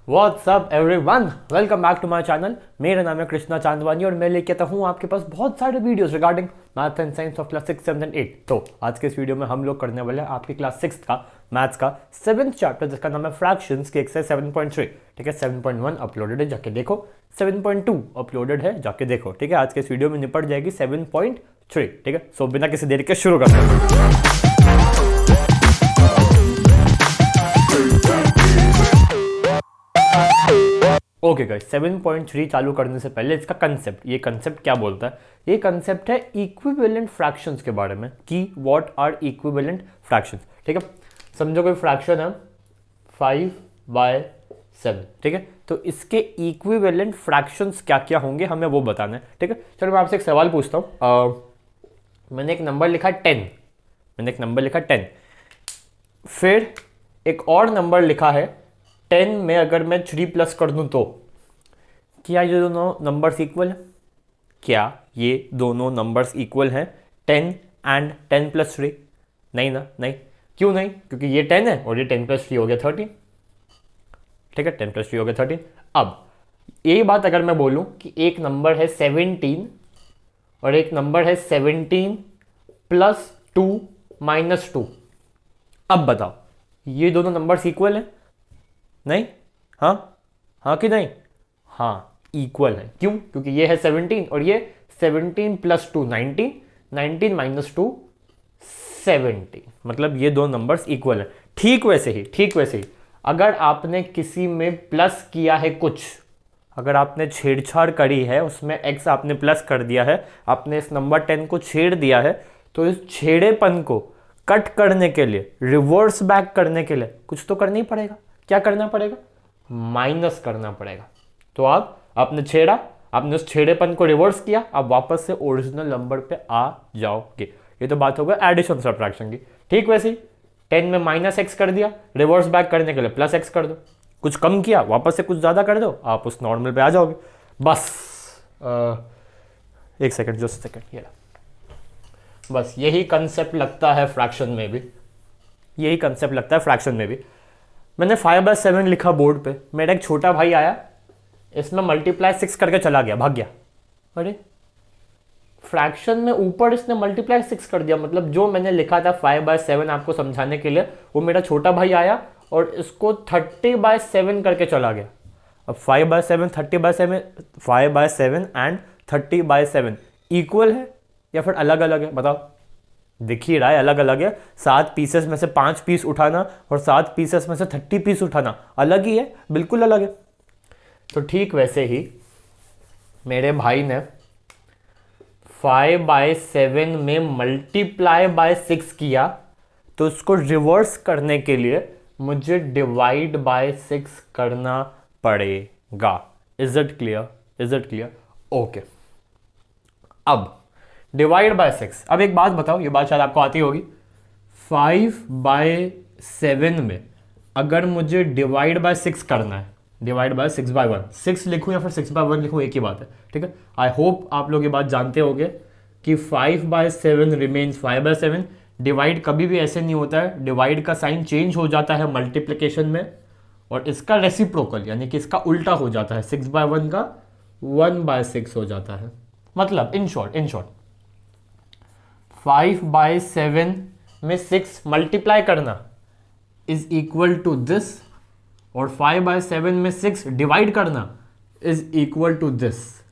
What's up everyone, welcome back to my channel. मेरा नाम है कृष्णा चांदवानी और मैं लेके आता हूँ आपके पास बहुत सारे videos regarding maths and science of class 6, 7 and 8। तो आज के इस वीडियो में हम लोग करने वाले हैं आपकी क्लास 6 का मैथ्स का 7th चैप्टर जिसका नाम है फ्रैक्शंस की एक्सरसाइज 7.3। ठीक है, 7.1 अपलोडेड है, जाके देखो। 7.2 अपलोडेड है, जाके देखो। ठीक है, आज के इस वीडियो में निपट जाएगी 7.3। ठीक है, सो बिना किसी देरी के शुरू करते हैं। ओके गाइस, 7.3 चालू करने से पहले इसका कंसेप्ट, ये कंसेप्ट क्या बोलता है? ये कंसेप्ट है इक्विवेलेंट फ्रैक्शंस के बारे में कि व्हाट आर इक्विवेलेंट फ्रैक्शंस। ठीक है, समझो कोई फ्रैक्शन है 5/7। ठीक है, तो इसके इक्विवेलेंट फ्रैक्शंस क्या क्या होंगे हमें वो बताना है। ठीक है, चलो मैं आपसे एक सवाल पूछता हूँ। मैंने एक नंबर लिखा 10, फिर एक और नंबर लिखा है 10 में अगर मैं 3 प्लस कर दूं तो क्या ये दोनों नंबर्स इक्वल हैं? क्या ये दोनों नंबर्स इक्वल हैं 10 एंड 10 प्लस 3? नहीं ना, नहीं। क्यों नहीं? क्योंकि ये 10 है और ये 10 प्लस 3 हो गया 13। ठीक है, 10 प्लस 3 हो गया 13। अब यही बात अगर मैं बोलूं कि एक नंबर है 17 और एक नंबर है 17 प्लस 2 माइनस 2, अब बताओ ये दोनों नंबर्स इक्वल हैं? नहीं? हाँ कि नहीं? हाँ, इक्वल है। क्यों? क्योंकि ये है 17 और ये 17 प्लस 2 19, 19 माइनस 2 70, मतलब ये दो नंबर्स इक्वल है। ठीक वैसे ही अगर आपने किसी में प्लस किया है कुछ, अगर आपने छेड़छाड़ करी है, उसमें x आपने प्लस कर दिया है, आपने इस नंबर 10 को छेड़ दिया है, तो इस छेड़ेपन को कट करने के लिए, रिवर्स बैक करने के लिए कुछ तो करना ही पड़ेगा। क्या करना पड़ेगा? माइनस करना पड़ेगा। तो आपने छेड़ा, आपने उस छेड़ेपन को रिवर्स किया, आप वापस से ओरिजिनल नंबर पे आ जाओगे। ये तो बात हो गई एडिशन सब्ट्रैक्शन की। ठीक वैसे ही 10 में माइनस एक्स कर दिया, रिवर्स बैक करने के लिए प्लस एक्स कर दो। कुछ कम किया, वापस से कुछ ज़्यादा कर दो, आप उस नॉर्मल पे आ जाओगे। बस एक सेकेंड, जस्ट सेकेंड, ये बस यही कंसेप्ट लगता है फ्रैक्शन में भी, यही कंसेप्ट लगता है फ्रैक्शन में भी। मैंने 5/7 लिखा बोर्ड पे, मेरा एक छोटा भाई आया, इसमें मल्टीप्लाई 6 करके चला गया, भाग गया। अरे फ्रैक्शन में ऊपर इसने मल्टीप्लाई 6 कर दिया, मतलब जो मैंने लिखा था 5/7 आपको समझाने के लिए, वो मेरा छोटा भाई आया और इसको 30/7 करके चला गया। अब 5/7, 30/7, 5/7 एंड 30/7 इक्वल है या फिर अलग अलग है? बताओ। दिख ही रहा है अलग अलग है। 7 पीसेस में से 5 पीस उठाना और 7 पीसेस में से 30 पीस उठाना अलग ही है, बिल्कुल अलग है। तो ठीक वैसे ही मेरे भाई ने 5/7 में मल्टीप्लाई बाय 6 किया, तो उसको रिवर्स करने के लिए मुझे डिवाइड बाय 6 करना पड़ेगा। Is it clear? ओके, अब डिवाइड बाय 6। अब एक बात बताओ, ये बात शायद आपको आती होगी। 5/7 में अगर मुझे डिवाइड बाय 6 करना है, डिवाइड बाय 6/1, 6 लिखूं या फिर 6/1 लिखूं, एक ही बात है। ठीक है, आई होप आप लोग ये बात जानते होंगे कि 5/7 रिमेन्स 5/7। डिवाइड कभी भी ऐसे नहीं होता है, डिवाइड का साइन चेंज हो जाता है मल्टीप्लिकेशन में, और इसका रेसिप्रोकल यानी कि इसका उल्टा हो जाता है। 6/1 का 1/6 हो जाता है। मतलब इन शॉर्ट 5/7 में 6 मल्टीप्लाई करना इज इक्वल टू दिस, और 5/7 में 6 डिवाइड करना is equal to this.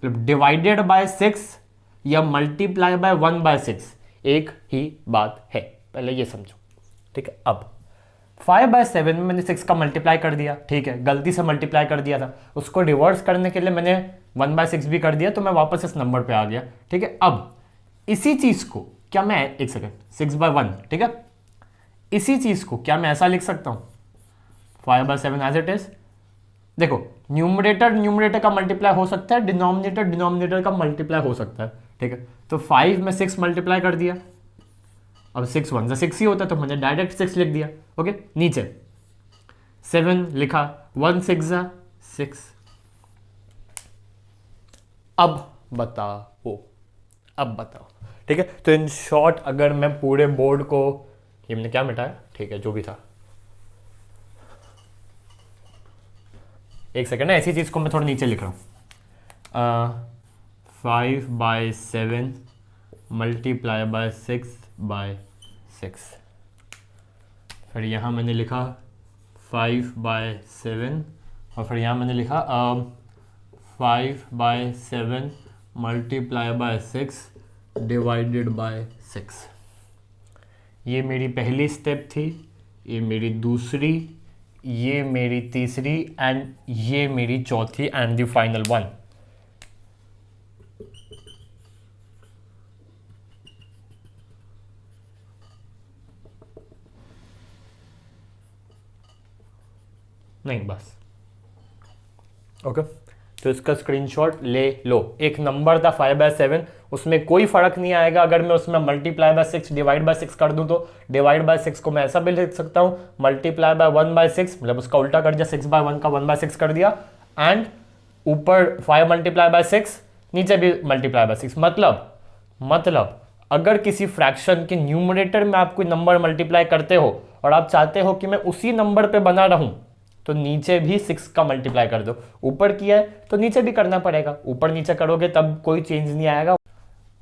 Divided by 6 या मल्टीप्लाई बाय 1/6 एक ही बात है, पहले ये समझो। ठीक है, अब 5/7 में मैंने 6 का मल्टीप्लाई कर दिया, ठीक है, गलती से मल्टीप्लाई कर दिया था, उसको रिवर्स करने के लिए मैंने 1/6 भी कर दिया, तो मैं वापस इस नंबर पे आ गया। ठीक है, अब इसी चीज को क्या मैं, एक सेकेंड, 6/1, ठीक है, इसी चीज को क्या मैं ऐसा लिख सकता हूं 5/7 एज इट इज? देखो, न्यूमरेटर का मल्टीप्लाई हो सकता है, डिनोमिनेटर का मल्टीप्लाई हो सकता है। ठीक है, तो 5 में 6 मल्टीप्लाई कर दिया, अब 6 1 से 6 ही होता है, तो मैंने डायरेक्ट 6 लिख दिया। ओके, नीचे 7 लिखा, 1 6 6। अब बताओ। ठीक है, तो इन शॉर्ट अगर मैं पूरे बोर्ड को, ये मैंने क्या मिटाया, ठीक है, जो भी था, एक सेकेंड ना, ऐसी चीज़ को मैं थोड़ा नीचे लिख रहा हूँ। 5/7 मल्टीप्लाई बाय 6/6। फिर यहाँ मैंने लिखा 5/7 और फिर यहाँ मैंने लिखा 5/7 मल्टीप्लाई बाय 6 डिवाइडेड बाय 6। ये मेरी पहली स्टेप थी, ये मेरी दूसरी, ये मेरी तीसरी एंड ये मेरी चौथी एंड द फाइनल वन। नहीं बस ओके तो इसका स्क्रीनशॉट ले लो। एक नंबर था 5/7, उसमें कोई फर्क नहीं आएगा अगर मैं उसमें मल्टीप्लाई बाय 6 डिवाइड बाय 6 कर दूं तो डिवाइड बाय 6 को मैं ऐसा भी लिख सकता हूं मल्टीप्लाई बाय 1/6, मतलब उसका उल्टा कर दिया, 6/1 का 1/6 कर दिया एंड ऊपर 5 मल्टीप्लाई बाय 6 नीचे भी मल्टीप्लाई बाय 6। मतलब अगर किसी फ्रैक्शन के न्यूमरेटर में आप कोई नंबर मल्टीप्लाई करते हो और आप चाहते हो कि मैं उसी नंबर पे बना रहूं तो नीचे भी 6 का मल्टीप्लाई कर दो। ऊपर किया है तो नीचे भी करना पड़ेगा, ऊपर नीचे करोगे तब कोई चेंज नहीं आएगा,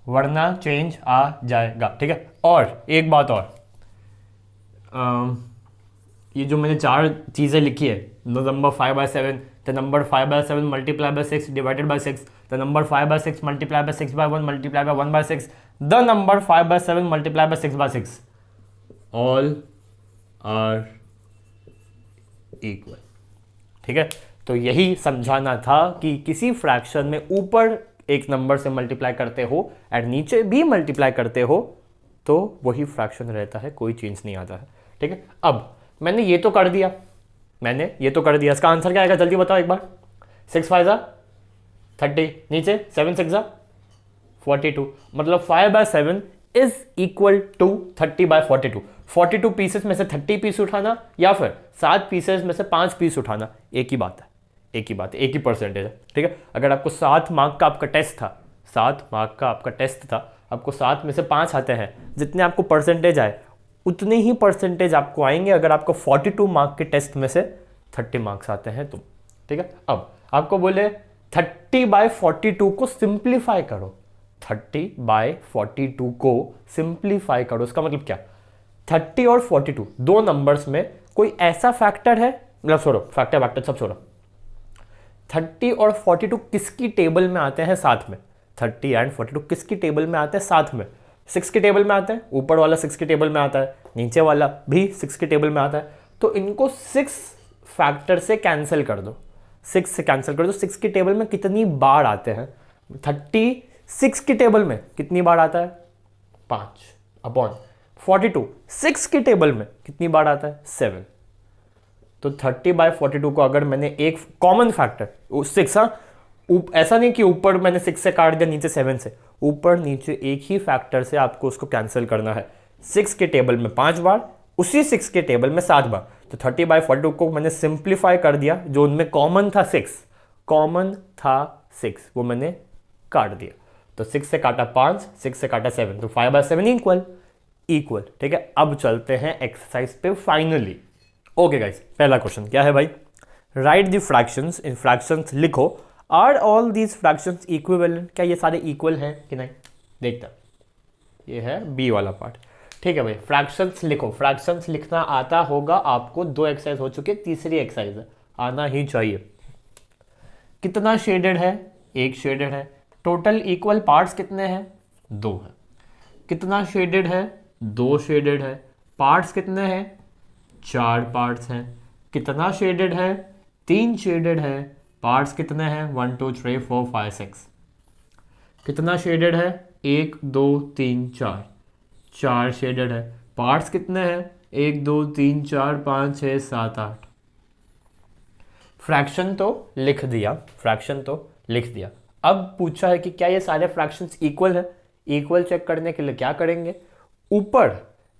वरना चेंज आ जाएगा। ठीक है, और एक बात और, ये जो मैंने 4 चीज़ें लिखी है, the number 5/7, the number 5/7 multiply by 6 divided by 6, the number 5/6 multiply by 6/1 multiply by 1/6, the number 5/7 multiply by 6/6, all are equal. ठीक है, तो यही समझाना था कि किसी फ्रैक्शन में ऊपर एक नंबर से मल्टीप्लाई करते हो और नीचे भी मल्टीप्लाई करते हो तो वही फ्रैक्शन रहता है, कोई चेंज नहीं आता है। ठीक है, अब मैंने ये तो कर दिया, इसका आंसर क्या आएगा जल्दी बताओ एक बार। 6/5 = 30, नीचे 7/6 = 42, मतलब 5/7 इज इक्वल टू 30/42। 42 पीसेस में से 30 पीस उठाना या फिर 7 पीसेस में से 5 पीस उठाना, एक ही बात है, एक ही परसेंटेज है। ठीक है, अगर आपको 7 मार्क का आपका टेस्ट था, आपको 7 में से 5 आते हैं, जितने आपको परसेंटेज आए उतने ही परसेंटेज आपको आएंगे अगर आपको 42 मार्क के टेस्ट में से 30 मार्क्स आते हैं तो। ठीक है, अब आपको बोले 30/42 को सिंप्लीफाई करो, 30/42 को सिंप्लीफाई करो, इसका मतलब क्या, 30 और 42 दो नंबर्स में कोई ऐसा फैक्टर है, मतलब छोड़ो फैक्टर सब छोड़ो, 30 और 42 किसकी टेबल में आते हैं साथ में, 30 एंड 42 किसकी टेबल में आते हैं साथ में, 6 की टेबल में आते हैं, ऊपर वाला 6 की टेबल में आता है, नीचे वाला भी 6 की टेबल में आता है, तो इनको 6 फैक्टर से कैंसिल कर दो, 6 से कैंसिल कर दो। 6 की टेबल में कितनी बार आते हैं, 36 की टेबल में कितनी बार आता है, 5/42, 6 की टेबल में कितनी बार आता है, 7। तो 30/42 को अगर मैंने एक कॉमन फैक्टर 6, ऐसा नहीं कि ऊपर मैंने 6 से काट दिया नीचे 7 से, ऊपर नीचे एक ही फैक्टर से आपको उसको कैंसिल करना है। 6 के टेबल में 5 बार, उसी 6 के टेबल में 7 बार, तो 30/42 को मैंने सिंप्लीफाई कर दिया, जो उनमें कॉमन था 6 वो मैंने काट दिया, तो 6 से काटा 5, 6 से काटा 7, तो 5/7 इक्वल। ठीक है, अब चलते हैं एक्सरसाइज पे फाइनली। ओके गाइस, पहला क्वेश्चन क्या है भाई, राइट द फ्रैक्शंस, इन फ्रैक्शंस लिखो, are all these fractions equivalent, क्या ये सारे इक्वल हैं कि नहीं, देखता, ये है बी वाला पार्ट। ठीक है भाई, फ्रैक्शंस लिखो, फ्रैक्शंस लिखना आता होगा आपको, 2 एक्सरसाइज हो चुके, तीसरी एक्सरसाइज है, आना ही चाहिए। कितना शेडेड है, 1 शेडेड है, टोटल इक्वल पार्ट्स कितने हैं, 2 है। कितना शेडेड है, 2 शेडेड है, पार्ट्स कितने हैं, 4 पार्ट्स हैं। कितना शेडेड है, 3 शेडेड है, पार्ट्स कितने हैं, 1 2 3 4 5 6। कितना शेडेड है, 1 2 3 4 शेडेड है, पार्ट्स कितने हैं, 1 2 3 4 5 6 7 8। फ्रैक्शन तो लिख दिया, अब पूछा है कि क्या ये सारे फ्रैक्शंस इक्वल है। इक्वल चेक करने के लिए क्या करेंगे, ऊपर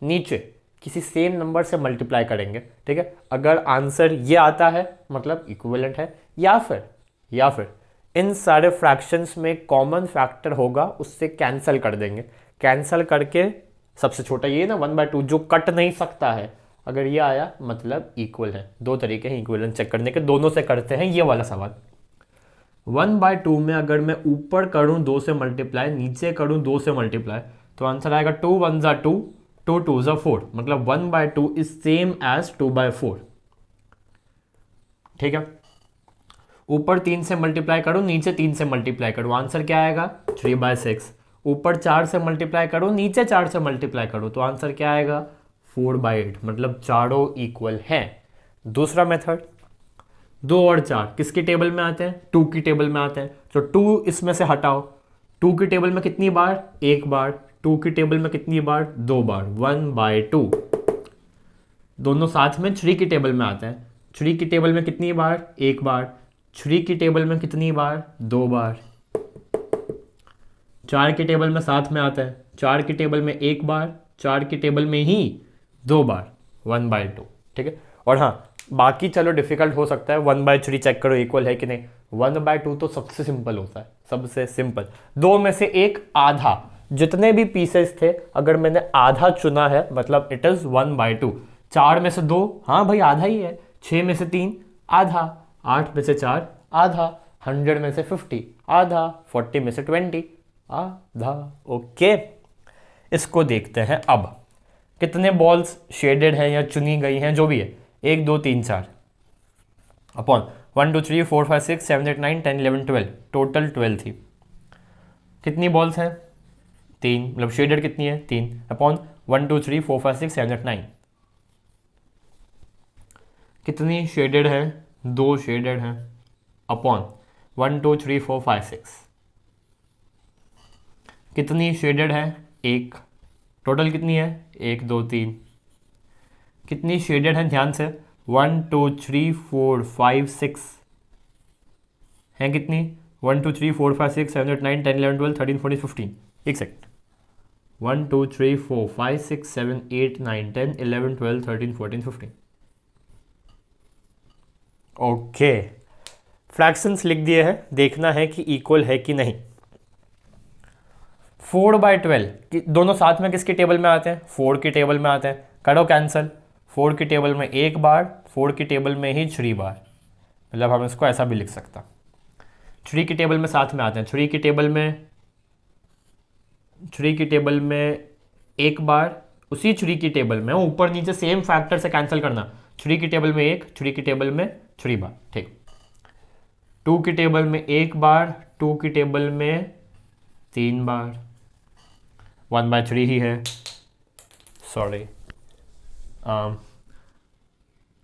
नीचे किसी सेम नंबर से मल्टीप्लाई करेंगे। ठीक है, अगर आंसर ये आता है मतलब इक्विवेलेंट है, या फिर इन सारे फ्रैक्शंस में कॉमन फैक्टर होगा, उससे कैंसिल कर देंगे। कैंसिल करके सबसे छोटा ये ना 1/2 जो कट नहीं सकता है, अगर ये आया मतलब इक्वल है। दो तरीके हैं इक्विवेलेंट चेक करने के, दोनों से करते हैं ये वाला सवाल। 1/2 में अगर मैं ऊपर करूं 2 से मल्टीप्लाई, नीचे करूं 2 से मल्टीप्लाई, तो आंसर आएगा 2 1 ज़ा 2, 2 2 ज़ा 4, मतलब 1/2 इज सेम एज 2/4। ठीक है, ऊपर 3 से मल्टीप्लाई करो, नीचे 3 से मल्टीप्लाई करो, आंसर क्या आएगा 3/6। ऊपर 4 से मल्टीप्लाई करो, नीचे 4 से मल्टीप्लाई करो, तो आंसर क्या आएगा 4/8, मतलब चारों इक्वल हैं। दूसरा मेथड, 2 और 4 किसकी टेबल में आते हैं, 2 की टेबल में आते हैं, तो 2 इसमें से हटाओ, 2 की टेबल में कितनी बार, एक बार, 2 की टेबल में कितनी बार, 2 बार, 1/2। दोनों साथ में 3 की टेबल में आते हैं, 3 की टेबल में कितनी बार, एक बार, 3 की टेबल में कितनी बार, 2 बार। 4 की टेबल में साथ में आता है, 4 की टेबल में एक बार, 4 की टेबल में ही 2 बार, 1/2। ठीक है, और हाँ बाकी चलो डिफिकल्ट हो सकता है, 1/3 चेक करो इक्वल है कि नहीं। 1/2 तो सबसे सिंपल होता है, सबसे सिंपल। 2 में से एक आधा, जितने भी पीसेस थे अगर मैंने आधा चुना है मतलब इट इज 1/2। 4 में से 2, हाँ भाई आधा ही है। 6 में से 3 आधा, 8 में से 4 आधा, 100 में से 50 आधा, 40 में से 20 आधा। ओके, इसको देखते हैं अब। कितने बॉल्स शेडेड हैं या चुनी गई हैं, जो भी है, 1 2 3 4 अपॉन 1 2 3 4 5 6 7 8 9 10 11 12, टोटल 12 थी। कितनी बॉल्स हैं, 3, मतलब शेडेड कितनी है, 3, अपॉन 1 2 3 4 5 6 7 8 9। कितनी शेडेड है, 2 शेडेड हैं, अपॉन 1 2 3 4 5 6। कितनी शेडेड है, 1, टोटल कितनी है, 1 2 3। कितनी शेडेड है, ध्यान से, 1 2 3 4 5 6 हैं, कितनी, 1 2 3 4 5 6 7 8 9 10 11 12 13 14 15। एक सेकंड, 1 2 3 4 5 6 7 8 9 10 11 12 13 14 15। ओके, फ्रैक्शंस लिख दिए हैं, देखना है कि इक्वल है कि नहीं। 4/12 दोनों साथ में किसकी टेबल में आते हैं, 4 की टेबल में आते हैं, करो कैंसिल। 4 की टेबल में एक बार, 4 की टेबल में ही 3 बार, मतलब हम इसको ऐसा भी लिख सकता। 3 की टेबल में साथ में आते हैं, 3 की टेबल में एक बार, उसी 3 की टेबल में ऊपर नीचे सेम फैक्टर से कैंसिल करना। 3 की टेबल में एक, 3 की टेबल में 3 बार। ठीक, 2 की टेबल में एक बार, 2 की टेबल में 3 बार, 1/3 ही है, सॉरी।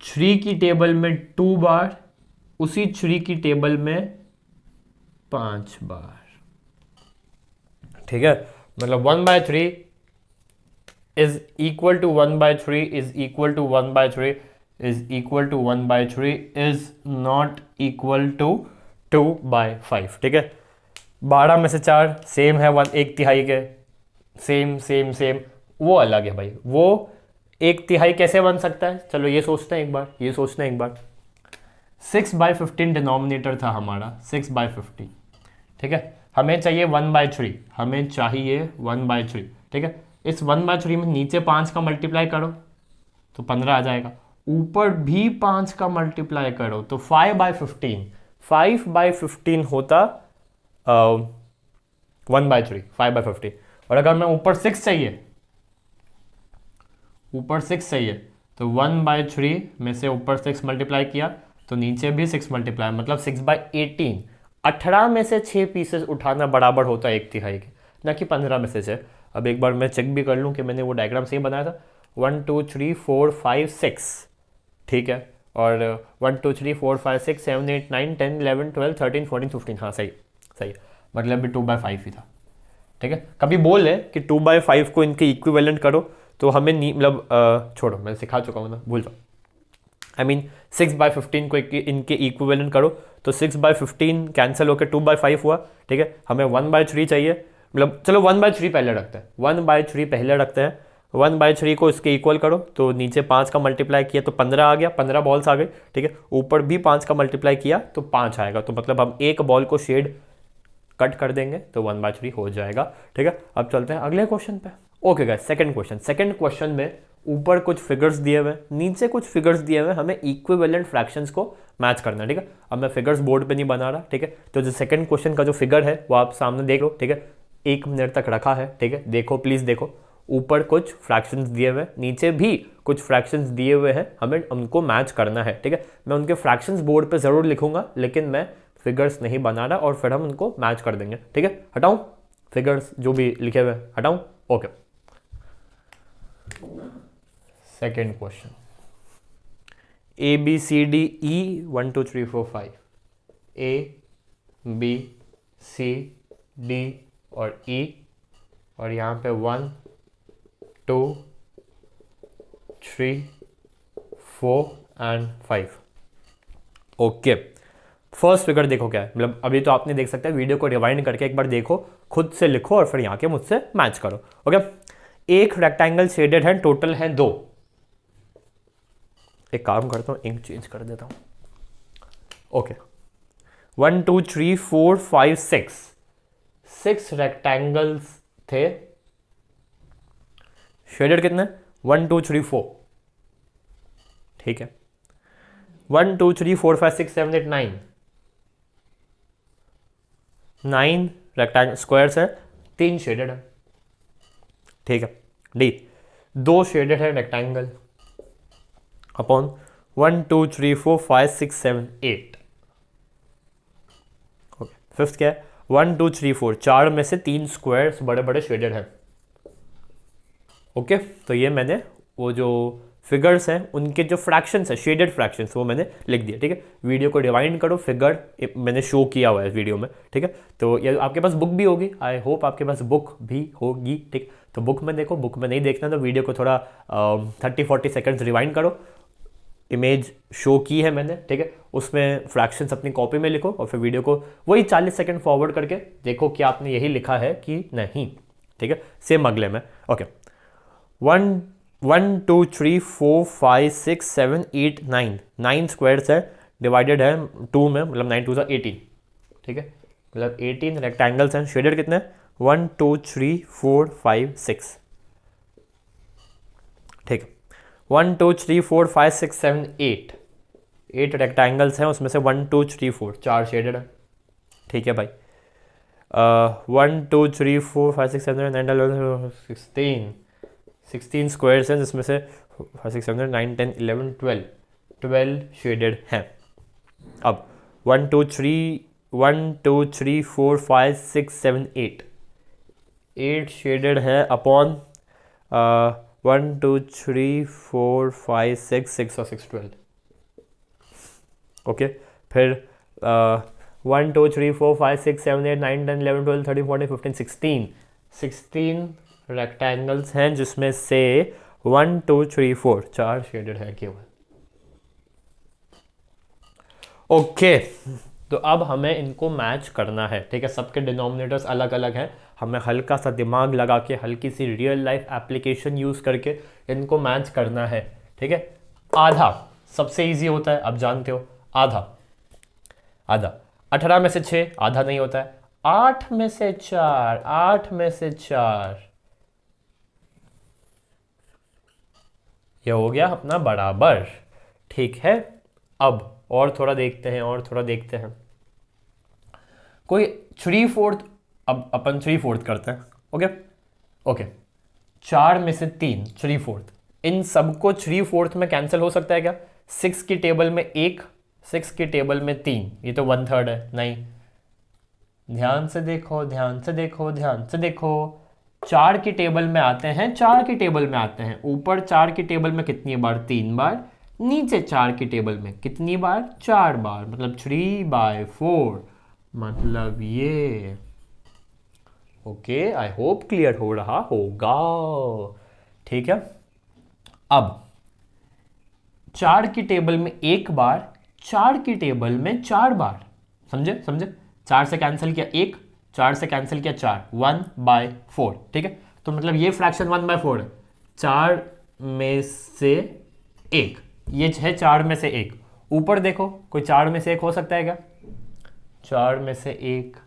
3 की टेबल में 2 बार, उसी 3 की टेबल में 5 बार। ठीक है, मतलब 1/3 is equal to 1/3 is equal to 1/3 is equal to 1/3 is not equal to 2/5। ठीक है, 12 में से 4 सेम है, 1/3 के, सेम सेम सेम, वो अलग है भाई। वो 1/3 कैसे बन सकता है, चलो ये सोचते हैं एक बार, ये सोचते हैं एक बार। 6/15 डिनोमिनेटर था हमारा, 6/15। ठीक है, हमें चाहिए 1/3, हमें चाहिए 1/3। ठीक है, इस 1/3 में नीचे 5 का मल्टीप्लाई करो तो 15 आ जाएगा, ऊपर भी 5 का मल्टीप्लाई करो तो 5/15, 5/15 होता 1/3, 5/15। और अगर मैं ऊपर 6 चाहिए, ऊपर 6 चाहिए, तो 1/3 में से ऊपर 6 मल्टीप्लाई किया तो नीचे भी 6 मल्टीप्लाई, मतलब 6/18। 18 में से 6 पीसेस उठाना बराबर होता है 1/3 के, ना कि 15 में से 6। अब एक बार मैं चेक भी कर लूँ कि मैंने वो डायग्राम सही बनाया था। 1 2 3 4 5 6, ठीक है, और 1 2 3 4 5 6 7 8 9 10 11 12 13 14 15, हाँ सही सही, मतलब भी 2/5 ही था। ठीक है, कभी बोले कि 2/5 को इनके इक्विवेलेंट करो तो हमें मतलब छोड़ो, मैं सिखा चुका हूँ ना, भूल जाओ। आई मीन 6/15 को इनके इक्विवेलेंट करो तो 6/15 कैंसिल होकर 2/5 हुआ। ठीक है, हमें 1/3 चाहिए, मतलब चलो 1/3 पहले रखते हैं, 1/3 पहले रखते हैं। 1/3 को इसके इक्वल करो तो नीचे 5 का मल्टीप्लाई किया तो 15 आ गया, 15 बॉल्स आ गए। ठीक है, ऊपर भी 5 का मल्टीप्लाई किया तो 5 आएगा, तो मतलब हम एक बॉल को शेड कट कर देंगे तो 1/3 हो जाएगा। ठीक है, अब चलते हैं अगले क्वेश्चन पे। ओके गाइस, सेकंड क्वेश्चन में ऊपर कुछ फिगर्स दिए हुए हैं, नीचे कुछ फिगर्स दिए हुए हैं, हमें इक्विवेलेंट फ्रैक्शंस को मैच करना है, ठीक है। अब मैं फिगर्स बोर्ड पे नहीं बना रहा, ठीक है। तो जो सेकंड क्वेश्चन का जो फिगर है वो आप सामने देख लो, ठीक है। 1 मिनट तक रखा है, ठीक है, देखो प्लीज देखो। ऊपर कुछ फ्रैक्शंस दिए हुए हैं, नीचे भी कुछ फ्रैक्शंस दिए हुए हैं, हमें उनको मैच करना है, ठीक है। मैं उनके फ्रैक्शंस बोर्ड पे ज़रूर लिखूंगा, लेकिन मैं फिगर्स नहीं बना रहा और फिर हम उनको मैच कर देंगे, ठीक है। हटाऊं फिगर्स जो भी लिखे हुए हैं, हटाऊं, okay. Second question, ABCDE 1 2 3 4 5, ABCD और E, और यहाँ पे 1 2 3 4 एंड 5। ओके, फर्स्ट फिगर देखो क्या है, मतलब अभी तो आप नहीं देख सकते, वीडियो को रिवाइंड करके एक बार देखो, खुद से लिखो और फिर यहाँ के मुझसे मैच करो, ओके। एक रेक्टेंगल शेडेड है, टोटल है 2। एक काम करता हूँ, इंक चेंज कर देता हूँ, ओके। 1 2 3 4 5 6 रेक्टेंगल्स थे, शेडेड कितने, 1 2 3 4, ठीक है। 1 2 3 4 5 6 7 8 9 रेक्टेंगल स्क्वायर्स है, 3 शेडेड है, ठीक है। डी 2 शेडेड है रेक्टेंगल अपॉन 1 2 3 4 5 6 7 8, ओके। फिफ्थ क्या है, 1 2 3 4, 4 में से 3 स्क्वायर्स बड़े बड़े शेडेड है, ओके। तो ये मैंने वो जो फिगर्स हैं उनके जो फ्रैक्शंस है, शेडेड फ्रैक्शंस, वो मैंने लिख दिया, ठीक है। वीडियो को रिवाइंड करो, फिगर मैंने शो किया हुआ है वीडियो में, ठीक है। तो ये आपके पास बुक भी होगी, आई होप आपके पास बुक भी होगी, ठीक। तो बुक में देखो, बुक में नहीं देखना तो वीडियो को थोड़ा 30-40 सेकेंड्स रिवाइंड करो, इमेज शो की है मैंने, ठीक है। उसमें फ्रैक्शंस अपनी कॉपी में लिखो और फिर वीडियो को वही 40 सेकेंड फॉरवर्ड करके देखो कि आपने यही लिखा है कि नहीं, ठीक है। सेम अगले में, ओके। 1 2 3 4 5 6 7 8 9 स्क्वायर्स है, डिवाइडेड है 2 में, मतलब 9 2 18, ठीक है। मतलब 18 रेक्टेंगल्स हैं, शेडेड कितने, 1 2 3 4 5 6, ठीक है। 1 2 3 4 5 6 7 8 रेक्टेंगल्स हैं, उसमें से 1 2 3 4 4 शेडेड है, ठीक है भाई। 1 2 3 4 5 6 7 8 9 10 16 स्क्वायर्स हैं, जिसमें से 5 6 7 9 10 11 12 शेडेड हैं। अब 1 2 3 4 5 6 7 8 शेडेड है अपॉन 1 2 3 4 5 6 और 6 12, ओके। फिर 1 2 3 4 5 6 7 8 9 10 11 12 13 14 15 16 रेक्टेंगल्स हैं, जिसमें से 1 2 3 4 4 शेडेड है केवल, ओके। तो अब हमें इनको मैच करना है, ठीक है। सबके डिनोमिनेटर्स अलग अलग हैं, हमें हल्का सा दिमाग लगा के, हल्की सी रियल लाइफ एप्लीकेशन यूज़ करके इनको मैच करना है, ठीक है। आधा सबसे इजी होता है, आप जानते हो, आधा 18 में से 6 आधा नहीं होता है, 8 में से 4 ये हो गया अपना बराबर, ठीक है। अब और थोड़ा देखते हैं, कोई 3/4, अब अपन 3/4 करते हैं, ओके। 4 में से 3 3/4, इन सबको 3/4 में कैंसिल हो सकता है क्या, 6 की टेबल में 1, 6 की टेबल में 3, ये तो 1/3 है, नहीं। ध्यान से देखो, 4 की टेबल में आते हैं, ऊपर 4 की टेबल में कितनी बार, 3 बार, नीचे 4 की टेबल में कितनी बार, 4 बार, मतलब 3/4, मतलब ये, ओके। आई होप क्लियर हो रहा होगा, ठीक है। अब 4 की टेबल में 1 बार, 4 की टेबल में 4 बार, समझे, 4 से कैंसिल किया 1, 4 से कैंसिल किया 4, 1/4, ठीक है। तो मतलब ये फ्रैक्शन 1/4 है, 4 में से 1, ये है 4 में से 1। ऊपर देखो, कोई 4 में से 1 हो सकता है क्या, 4 में से 1,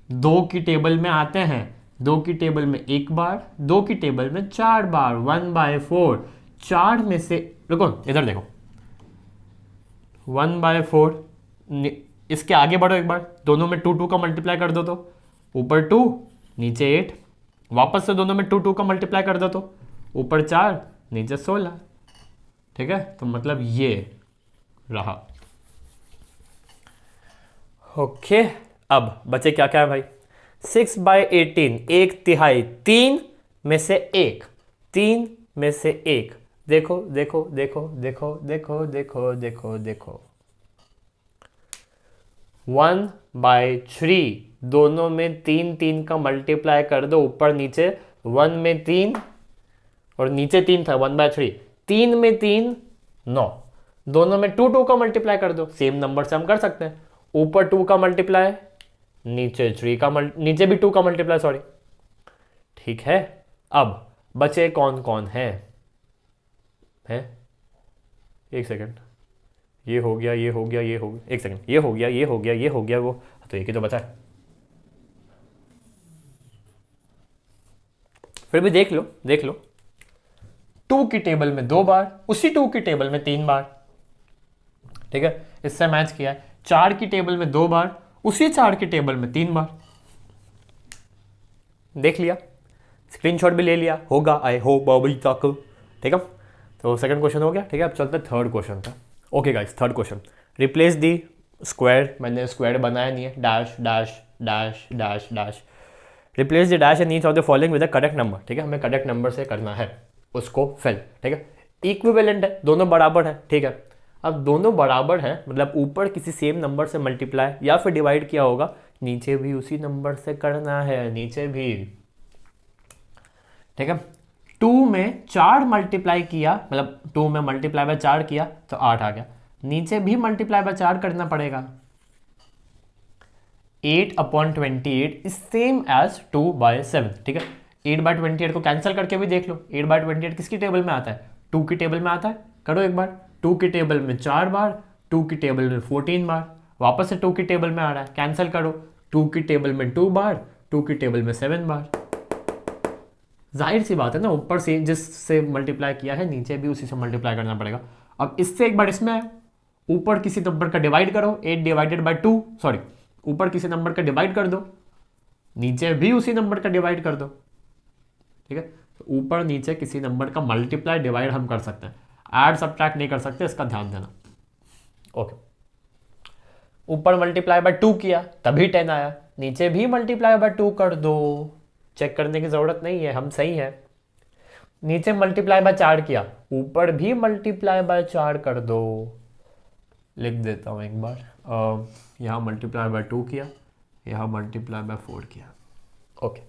2 की टेबल में आते हैं, 2 की टेबल में 1 बार, 2 की टेबल में 4 बार, 1/4। 4 में से, रुको इधर देखो, 1/4, इसके आगे बढ़ो एक बार, दोनों में 2 2 का मल्टीप्लाई कर दो तो ऊपर 2 नीचे 8, वापस से दोनों में 2 2 का मल्टीप्लाई कर दो तो ऊपर 4 नीचे 16। ठीक है, तो मतलब ये रहा। ओके, अब बचे क्या क्या है भाई? 6/18, 1/3, 3 में से 1, 3 में से 1, देखो देखो देखो देखो देखो देखो देखो देखो, 1/3, दोनों में 3 3 का मल्टीप्लाई कर दो ऊपर नीचे, 1 में 3 और नीचे 3 था, 1/3, 3 में 3 9, दोनों में 2 2 का मल्टीप्लाई कर दो, सेम नंबर से हम कर सकते हैं, ऊपर 2 का मल्टीप्लाई, नीचे 3 का नीचे भी 2 का मल्टीप्लाई, सॉरी। ठीक है, अब बचे कौन कौन है? एक सेकंड, ये हो गया, ये हो गया, ये हो गया, एक सेकंड, ये हो गया, ये हो गया, ये हो गया, वो तो एक ही तो बचा है। फिर भी देख लो देख लो, 2 की टेबल में 2 बार, उसी 2 की टेबल में 3 बार। ठीक है, इससे मैच किया है। 4 की टेबल में 2 बार, उसी 4 की टेबल में 3 बार। देख लिया, स्क्रीनशॉट भी ले लिया होगा आई होप अभी तक। ठीक है, तो सेकंड क्वेश्चन हो गया। ठीक है, अब चलते थर्ड क्वेश्चन पे। Okay guys, third question, replace दी स्क्वायर, मैंने स्क्वायर बनाया नहीं है, dash dash dash dash dash, replace the dash and each of the following with the correct number. ठीक है, हमें करेक्ट नंबर से करना है उसको फिल। ठीक है, इक्विवेलेंट है, दोनों बराबर है। ठीक है, अब दोनों बराबर हैं मतलब ऊपर किसी सेम नंबर से मल्टीप्लाई या फिर डिवाइड किया होगा, नीचे भी उसी नंबर से करना है, नीचे भी। ठीक है, 2 में 4 मल्टीप्लाई किया, मतलब 2 में मल्टीप्लाई बाय 4 किया तो 8 आ गया, नीचे भी मल्टीप्लाई बाय 4 करना पड़ेगा। 8/28 इज सेम एज 2/7। ठीक है, 8/28 को कैंसिल करके भी देख लो, 8/28 किसकी टेबल में आता है? 2 की टेबल में आता है। करो एक बार, 2 की टेबल में 4 बार, 2 की टेबल में 14 बार, वापस से 2 की टेबल में आ रहा है, कैंसिल करो, 2 की टेबल में 2 बार, 2 की टेबल में 7 बार। जाहिर सी बात है ना, ऊपर से जिससे मल्टीप्लाई किया है नीचे भी उसी से मल्टीप्लाई करना पड़ेगा। अब इससे एक बार इसमें ऊपर किसी नंबर का डिवाइड करो, 8/2, सॉरी, ऊपर किसी नंबर का डिवाइड कर दो, नीचे भी उसी नंबर का डिवाइड कर दो। ठीक है, तो ऊपर नीचे किसी नंबर का मल्टीप्लाई डिवाइड हम कर सकते हैं, ऐड सब्ट्रैक्ट नहीं कर सकते, इसका ध्यान देना। ओके, ऊपर मल्टीप्लाई बाय 2 किया तभी 10 आया, नीचे भी मल्टीप्लाई बाय 2 कर दो, चेक करने की जरूरत नहीं है, हम सही है। नीचे मल्टीप्लाई बाय 4 किया, ऊपर भी मल्टीप्लाई बाय 4 कर दो, लिख देता हूं एक बार, यहाँ मल्टीप्लाई बाय 2 किया, यहाँ मल्टीप्लाई बाय 4 किया। ओके,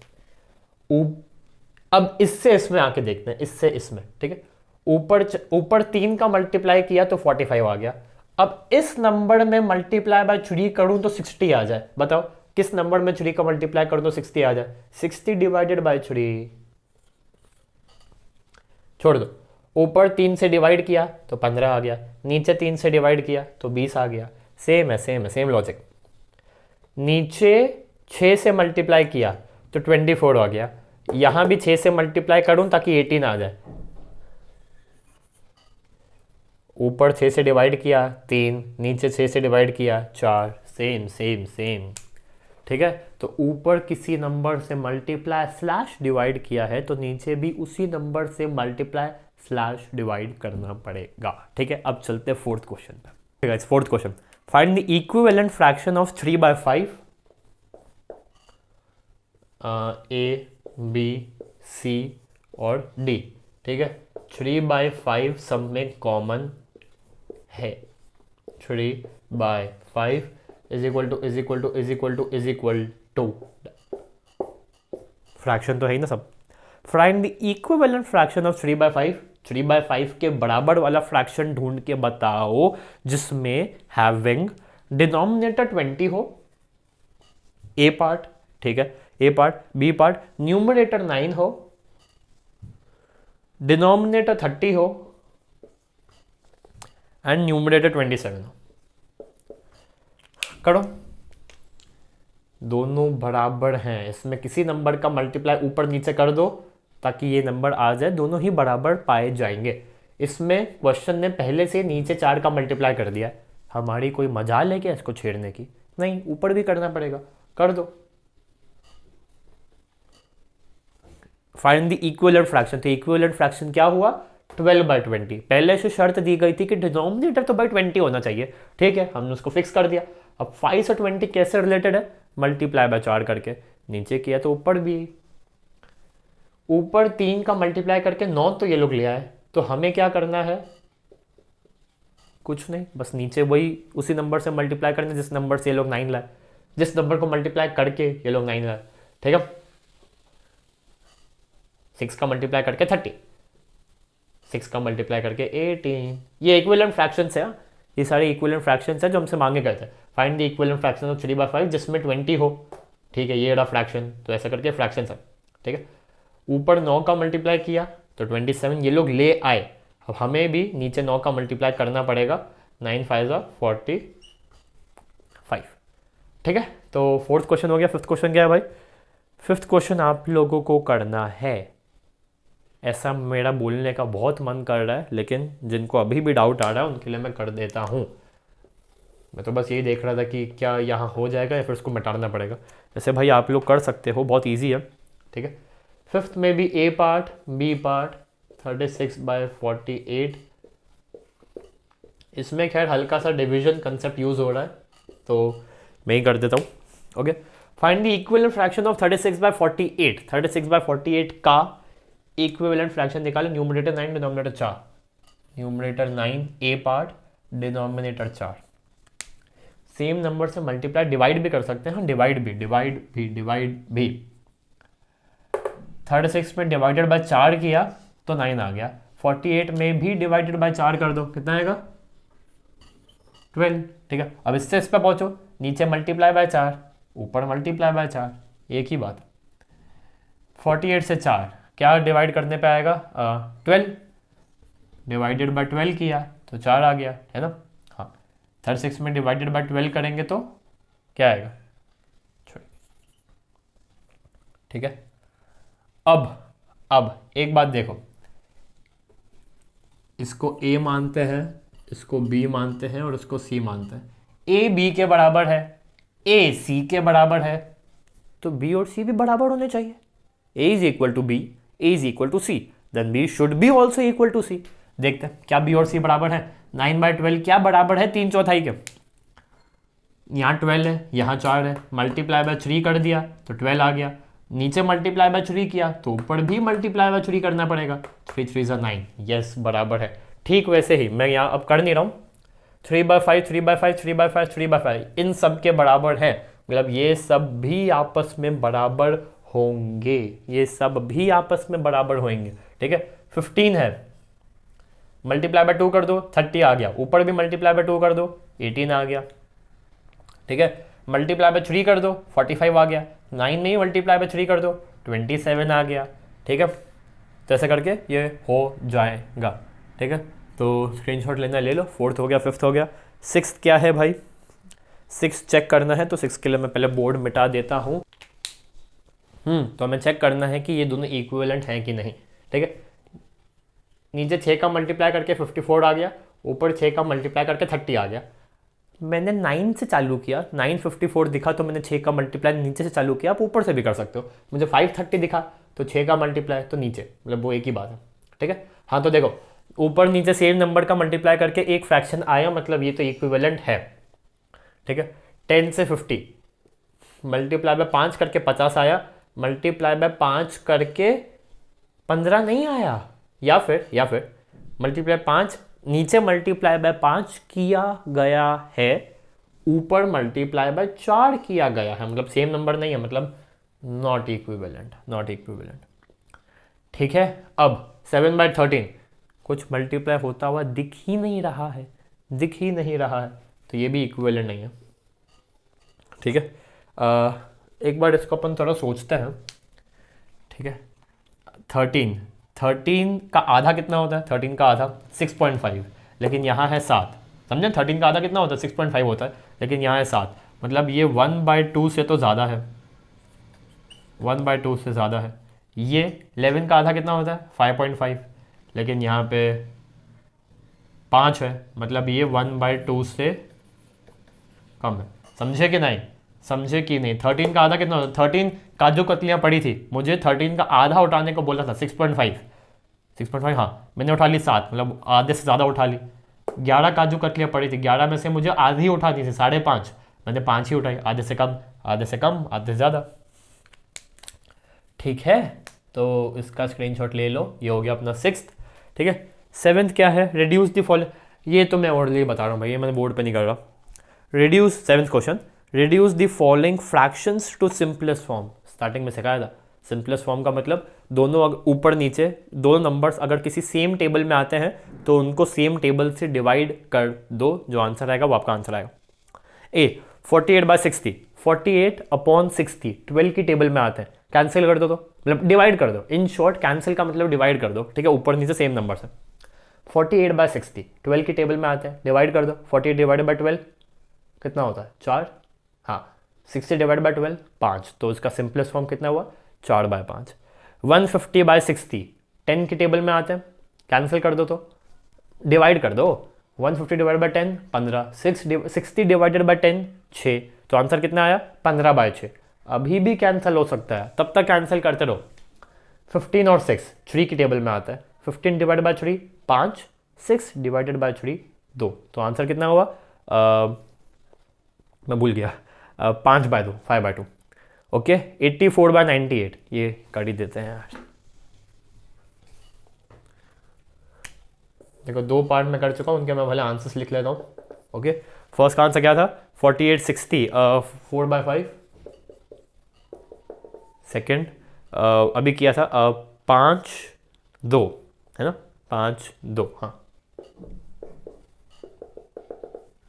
अब इससे इसमें आके देखते हैं, इससे इसमें। ठीक है, ऊपर 3 का मल्टीप्लाई किया तो 45 आ गया। अब इस नंबर में मल्टीप्लाई बाय 3 करूं तो 60 आ जाए, बताओ किस नंबर में 3 का मल्टीप्लाई करूं तो 60 आ जाए? 60 डिवाइडेड बाय 3, छोड़ दो, ऊपर 3 से डिवाइड किया तो 15 आ गया, नीचे 3 से डिवाइड किया तो 20 आ गया। सेम है, सेम है, सेम लॉजिक। नीचे 6 से मल्टीप्लाई किया तो 24 आ गया, यहां भी 6 से मल्टीप्लाई करूं ताकि 18 आ जाए, ऊपर 6 से डिवाइड किया 3, नीचे 6 से डिवाइड किया 4, सेम सेम सेम। ठीक है, तो ऊपर किसी नंबर से मल्टीप्लाई स्लैश डिवाइड किया है तो नीचे भी उसी नंबर से मल्टीप्लाई स्लैश डिवाइड करना पड़ेगा। ठीक है, अब चलते हैं फोर्थ क्वेश्चन पे। Fourth question, find the equivalent fraction of 3/5, A B C और डी। ठीक है, 3/5 सब में कॉमन है, 3/5 is equal to is equal to is equal to is equal to, fraction तो है ही ना सब। Find the equivalent fraction of 3/5, 3/5 के बराबर वाला फ्रैक्शन ढूंढ के बताओ जिसमें हैविंग डिनोमिनेटर 20 हो, ए पार्ट। ठीक है, ए पार्ट, बी पार्ट, न्यूमरेटर 9 हो, डिनोमिनेटर 30 हो एंड न्यूमरेटर 27 हो। करो, दोनों बराबर हैं, इसमें किसी नंबर का मल्टीप्लाई ऊपर नीचे कर दो ताकि ये नंबर आ जाए, दोनों ही बराबर पाए जाएंगे। इसमें क्वेश्चन ने पहले से नीचे 4 का मल्टीप्लाई कर दिया है, हमारी कोई मजाल है क्या इसको छेड़ने की? नहीं, ऊपर भी करना पड़ेगा, कर दो। फाइंड द इक्विवेलेंट फ्रैक्शन, तो इक्विवेलेंट फ्रैक्शन क्या हुआ? 12/20। पहले से शर्त दी गई थी कि डिनोमिनेटर तो 20 होना चाहिए, ठीक है, हमने उसको फिक्स कर दिया। अब 5 से 20 कैसे रिलेटेड है? मल्टीप्लाई बाय 4 करके, नीचे किया तो ऊपर भी, ऊपर 3 का मल्टीप्लाई करके 9 तो ये लोग ले आए, तो हमें क्या करना है? कुछ नहीं, बस नीचे वही उसी नंबर से मल्टीप्लाई करना जिस नंबर से ये लोग 9 लाए, जिस नंबर को मल्टीप्लाई करके ये लोग 9 लाए, ठीक है। 6 का मल्टीप्लाई करके 30, 6 का मल्टीप्लाई करके 18। ये इक्विवेलेंट फ्रैक्शंस है, ये सारे इक्विवेलेंट फ्रैक्शंस है जो हमसे मांगे गए थे। Find the equivalent fraction of 3/5 जिसमें 20 हो, ठीक है, ये रहा फ्रैक्शन, तो ऐसा करके फ्रैक्शंस है, ठीक है। ऊपर 9 का मल्टीप्लाई किया तो 27 ये लोग ले आए, अब हमें भी नीचे 9 का मल्टीप्लाई करना पड़ेगा, 9 5 45, ठीक है। तो फोर्थ क्वेश्चन हो गया। फिफ्थ क्वेश्चन क्या है भाई? फिफ्थ क्वेश्चन आप लोगों को करना है, ऐसा मेरा बोलने का बहुत मन कर रहा है, लेकिन जिनको अभी भी डाउट आ रहा है उनके लिए मैं कर देता हूँ। मैं तो बस यही देख रहा था कि क्या यहाँ हो जाएगा या फिर उसको मिटाना पड़ेगा। जैसे भाई आप लोग कर सकते हो, बहुत ईजी है, ठीक है। फिफ्थ में भी ए पार्ट बी पार्ट 36/48, इसमें खैर हल्का सा डिवीजन कंसेप्ट यूज हो रहा है, तो मैं ही कर देता हूँ, okay. Find the equivalent fraction of 36/48। 36/48 का इक्विवेलेंट फ्रैक्शन निकाले, न्यूमरेटर 9 डिनोमिनेटर 4, न्यूमरेटर 9 ए पार्ट डिनोमिनेटर 4। सेम नंबर से मल्टीप्लाई डिवाइड भी कर सकते हैं, हाँ, डिवाइड भी 36 में डिवाइडेड बाय 4 किया तो 9 आ गया, 48 में भी डिवाइडेड बाय 4 कर दो, कितना आएगा? 12, ठीक है। अब इससे इस पर पहुंचो, नीचे मल्टीप्लाई बाय 4, ऊपर मल्टीप्लाई बाय 4, एक ही बात। 48 से 4 क्या डिवाइड करने पे आएगा? 12, डिवाइडेड बाय 12 किया तो 4 आ गया, है ना। हाँ, 36 में डिवाइडेड बाय 12 करेंगे तो क्या आएगा? ठीक है। अब एक बात देखो, इसको A मानते हैं, इसको B मानते हैं और इसको C मानते हैं। A B के बराबर है, A C के बराबर है, तो B और C भी बराबर होने चाहिए। A is equal to B, A is equal to C, then B should be also equal to C। देखते हैं क्या B और C बराबर है। 9/12 क्या बराबर है? 3/4 के। यहाँ 12 है, यहाँ 4 है, मल्टीप्लाई बाय 3 कर दिया तो 12 आ गया, नीचे मल्टीप्लाई बाय 3 किया तो ऊपर भी मल्टीप्लाई बाय 3 करना पड़ेगा, 3 3 9, यस बराबर है। ठीक वैसे ही मैं यहाँ अब कर नहीं रहा हूँ, 3/5 3/5 3/5 3/5 इन सब के बराबर है, मतलब ये सब भी आपस में बराबर होंगे, ये सब भी आपस में बराबर होंगे, ठीक है। 15 है, मल्टीप्लाई बाय 2 कर दो, 30 आ गया, ऊपर भी मल्टीप्लाई बाय 2 कर दो, 18 आ गया, ठीक है। मल्टीप्लाई बाय 3 कर दो, 45 आ गया, 9 नहीं मल्टीप्लाई बाय 3 कर दो, 27 आ गया, ठीक है। तो ऐसे करके ये हो जाएगा, ठीक है। तो स्क्रीनशॉट लेना ले लो। फोर्थ हो गया, फिफ्थ हो गया, सिक्स्थ क्या है भाई? सिक्स चेक करना है, तो सिक्स के लिए मैं पहले बोर्ड मिटा देता हूँ। तो हमें चेक करना है कि ये दोनों इक्विवेलेंट हैं कि नहीं, ठीक है। नीचे 6 का मल्टीप्लाई करके 54 आ गया, ऊपर 6 का मल्टीप्लाई करके 30 आ गया। मैंने 9 से चालू किया, 954 दिखा तो मैंने 6 का मल्टीप्लाई नीचे से चालू किया, आप ऊपर से भी कर सकते हो। मुझे 530 दिखा तो 6 का मल्टीप्लाई तो नीचे, मतलब वो एक ही बात है, ठीक है। हाँ, तो देखो ऊपर नीचे सेम नंबर का मल्टीप्लाई करके एक फ्रैक्शन आया, मतलब ये तो इक्विवेलेंट है, ठीक है। 10 से 50 मल्टीप्लाई बाय 5 करके 50 आया, मल्टीप्लाई बाय 5 करके 15 नहीं आया, या फिर मल्टीप्लाई 5 नीचे मल्टीप्लाई बाय 5 किया गया है, ऊपर मल्टीप्लाई बाय 4 किया गया है, मतलब सेम नंबर नहीं है, मतलब नॉट इक्विवेलेंट, ठीक है। अब 7/13 कुछ मल्टीप्लाई होता हुआ दिख ही नहीं रहा है, तो ये भी इक्विवेलेंट नहीं है, ठीक है। एक बार इसको अपन थोड़ा सोचते हैं, ठीक है। 13 का आधा कितना होता है? 13 का आधा 6.5, लेकिन यहाँ है 7, समझे। 13 का आधा कितना होता है? 6.5 होता है, लेकिन यहाँ है 7, मतलब ये 1/2 से तो ज़्यादा है, 1/2 से ज़्यादा है। ये 11 का आधा कितना होता है 5.5, लेकिन यहाँ पे 5 है, मतलब ये 1/2 से कम है। समझे कि नहीं, समझे कि नहीं। 13 का आधा कितना होता है, 13 काजू कतलियाँ पड़ी थी, मुझे 13 का आधा उठाने को बोला था 6.5, 6.5 हाँ, मैंने उठा ली 7, मतलब आधे से ज़्यादा उठा ली। 11 काजू कतलियाँ पड़ी थी, 11 में से मुझे आधी उठानी थी 5.5, मैंने 5 ही उठाई, आधे से कम, आधे से कम, आधे से ज़्यादा। ठीक है, तो इसका स्क्रीनशॉट ले लो, ये हो गया अपना 6th। ठीक है, 7th क्या है, रिड्यूस द फॉलो, ये तो मैं ऑर्डरली बता रहा हूँ भाई, ये मैंने बोर्ड पे नहीं कर रहा। Reduce, 7th question, reduce the following fractions to simplest form. Starting में सिखाया था, सिंपलेस्ट फॉर्म का मतलब दोनों ऊपर नीचे दोनों नंबर्स अगर किसी सेम टेबल में आते हैं तो उनको सेम टेबल से डिवाइड कर दो, जो आंसर आएगा वो आपका आंसर आएगा। ए 48/60, 48/60 12 की टेबल में आते हैं, कैंसिल कर दो, तो मतलब डिवाइड कर दो, इन शॉर्ट कैंसिल का मतलब डिवाइड कर दो। ठीक है, ऊपर नीचे सेम नंबर है। 48/60 12 की टेबल में आते हैं, डिवाइड कर दो, 48 डिवाइडेड बाई 12 कितना होता है 4, हाँ 60 डिवाइडेड बाई 12 5, तो इसका सिंपलेस्ट फॉर्म कितना हुआ 4/5। 150/60 10 की टेबल में आते हैं, कैंसिल कर दो, तो डिवाइड कर दो, 150 डिवाइड बाई 10 15, 60 डिवाइडेड बाई 10 6, तो आंसर कितना आया 15/6। अभी भी कैंसिल हो सकता है, तब तक कैंसिल करते रहो। 15 और 6 3 की टेबल में आता है, 15 डिवाइडेड बाई 3 5, 6 डिवाइडेड बाई 3 2, तो आंसर कितना हुआ मैं भूल गया, 5/2 5/2। ओके, 84/98, ये कर ही देते हैं यार। देखो 2 पार्ट में कर चुका हूँ, उनके मैं भले आंसर्स लिख लेता हूँ। ओके, फर्स्ट का आंसर क्या था 48/60 4/5। सेकेंड अभी किया था 5/2, है ना 5/2, हाँ।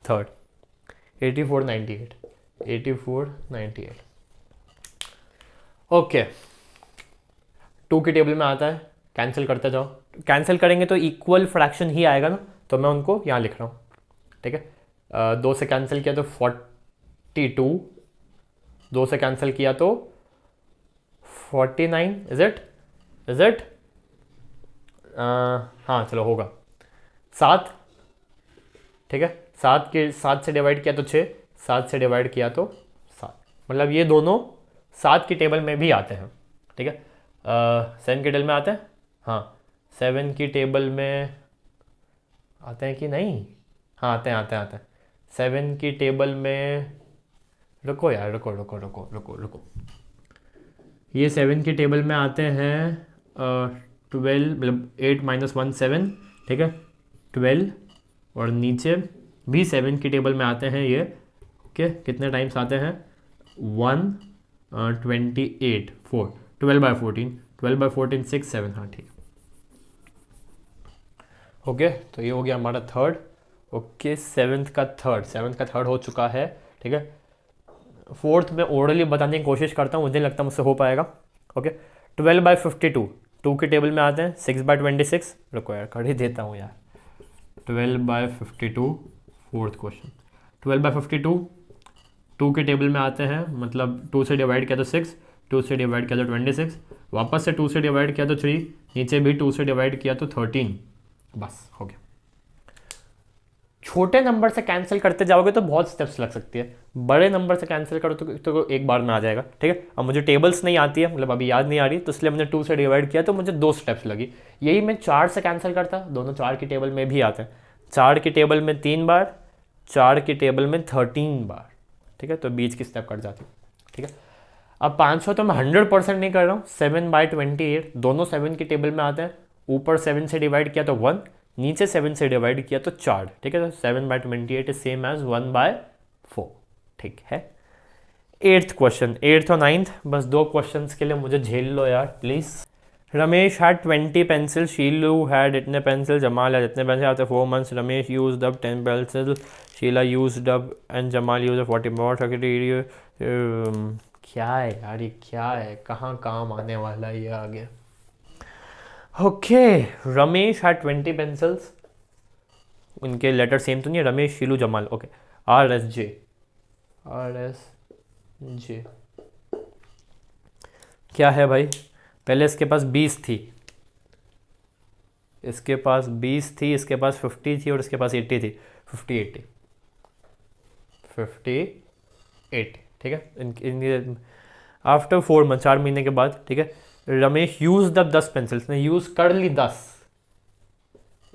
थर्ड 84/98, 84/98। ओके, 2 की टेबल में आता है, कैंसिल करते जाओ, कैंसिल करेंगे तो इक्वल फ्रैक्शन ही आएगा ना, तो मैं उनको यहाँ लिख रहा हूँ। ठीक है, 2 से कैंसिल किया तो 42, 2 से कैंसिल किया तो 49, इज इट हाँ चलो होगा 7। ठीक है, 7 से डिवाइड किया तो 6, 7 से डिवाइड किया तो 7, मतलब ये दोनों 7 की टेबल में भी आते हैं। ठीक है, 7 की टेबल में आते हैं, हाँ 7 की टेबल में आते हैं कि नहीं, हाँ आते हैं 7 की टेबल में, रुको यार रुको, ये 7 की टेबल में आते हैं 12, मतलब 8 - 1 7। ठीक है, 12, और नीचे भी 7 की टेबल में आते हैं ये। ओके, कितने टाइम्स आते हैं 1 28 4, 12/14, 12/14 6 7, हाँ ठीक। ओके, तो ये हो गया हमारा थर्ड। ओके, 7th का थर्ड हो चुका है। ठीक है, 4th में ओरली बताने की कोशिश करता हूँ, मुझे लगता है मुझसे हो पाएगा। ओके, 12/52 2 की टेबल में आते हैं, 6/26, रुको यार कर ही देता हूँ यार। 12/52 4th क्वेश्चन, 12/52 2 के टेबल में आते हैं, मतलब 2 से डिवाइड किया तो 6, 2 से डिवाइड किया तो 26, वापस से 2 से डिवाइड किया तो 3, नीचे भी 2 से डिवाइड किया तो 13, बस हो गया। छोटे नंबर से कैंसिल करते जाओगे तो बहुत स्टेप्स लग सकती है, बड़े नंबर से कैंसिल करो तो एक बार में आ जाएगा। ठीक है, अब मुझे टेबल्स नहीं आती है, मतलब अभी याद नहीं आ रही, तो इसलिए मैंने 2 से डिवाइड किया तो मुझे 2 स्टेप्स लगी। यही मैं 4 से कैंसिल करता, दोनों 4 की टेबल में भी आते हैं, 4 की टेबल में 3 बार, 4 की टेबल में 13 बार। ठीक है, तो बीच की स्टेप कट जाती है। ठीक है, अब 500 तो मैं 100% नहीं कर रहा हूँ, 7/28 दोनों 7 की टेबल में आते हैं, ऊपर 7 से डिवाइड किया तो 1, नीचे 7 से डिवाइड किया तो 4। ठीक है, तो 7/28 इज सेम एज 1/4। ठीक है, 8th क्वेश्चन, 8th और 9th, बस 2 क्वेश्चंस के लिए मुझे झेल लो यार please. Ramesh had 20 pencil, Shilu had इतने पेंसिल, जमाल हैड इतने pencil. After 4 months Ramesh used up 10 pencil, Sheela used up and Jamal used 40 more. क्या है यार, ये क्या है, कहाँ काम आने वाला है ये आगे। ओके, रमेश हैड 20 पेंसिल्स, उनके लेटर सेम तो नहीं है, Ramesh शीलू Jamal. Okay, RSJ RSJ क्या है भाई? पहले इसके पास 20 थी, इसके पास 20 थी, इसके पास 50 थी और इसके पास 80 थी। 50 80 50 80, ठीक है। आफ्टर 4 मंथ, 4 महीने के बाद, ठीक है, रमेश यूज द 10 पेंसिल्स, ने यूज कर ली 10,